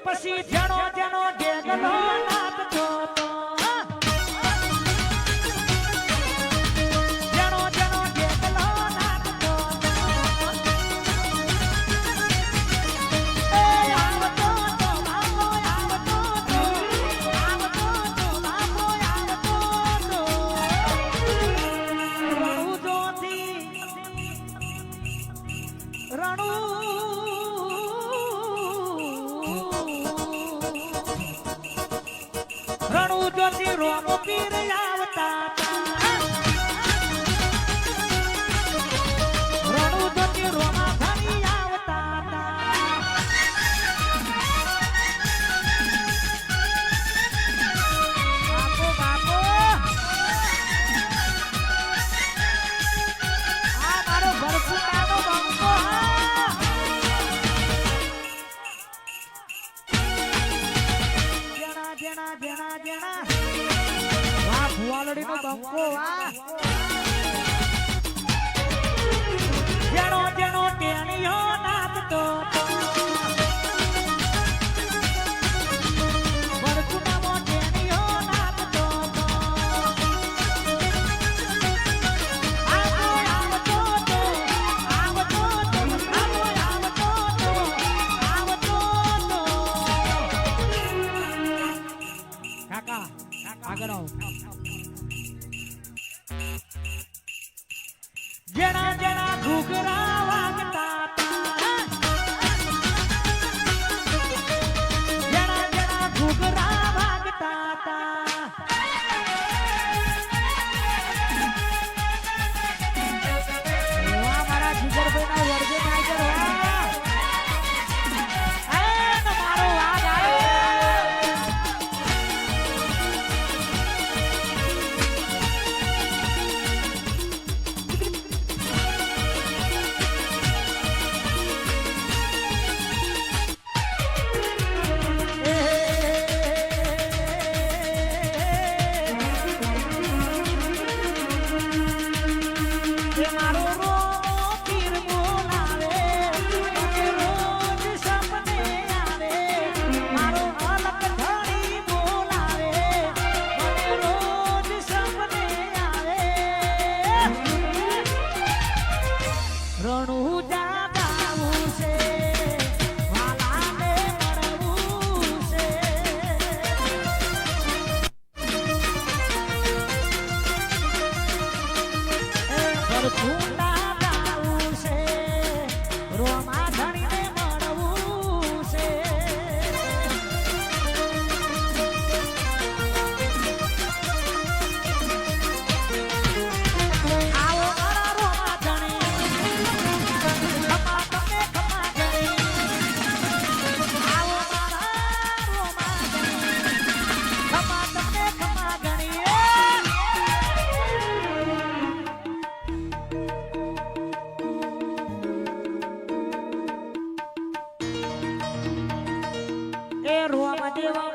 પછી જેનો જેનો ઢેગલો નાચતો તો જેનો જેનો ઢેગલો નાચતો એ આવતો તો બાપો આવતો તો આવતો તો બાપો આવતો તો રણુ જોતી રોમ પીર આવતા રણુ જોતી રોમા ધણી આવતા બાપો બાપો આ મારો ભરપૂટાનો બંકો જેણા જેણા જેણા વાહ ભુવાલડીનો બંકો વાહ જેણો જેણો ટેણીઓ નાચતો વરકુટામાં ટેણીઓ નાચતો આવતો આવતો તો આવતો તો આવતો તો આવતો તો કાકા આગળ આવો જેણા જેણા ઘૂઘરા વાગતા જેણા જેણા ઘૂઘરા વાગતા વાહ મારા જીગરભાઈના વર્ગે નાઈજર વાહ એ મારો વાગ આવ્યો રણુ જાગાવું છે વાલાને મળવું છે ભરપૂટા ગાવું છે રોમા ધણીને મળવું છે આવો મારા રોમા ધણી એ રોમા દેવા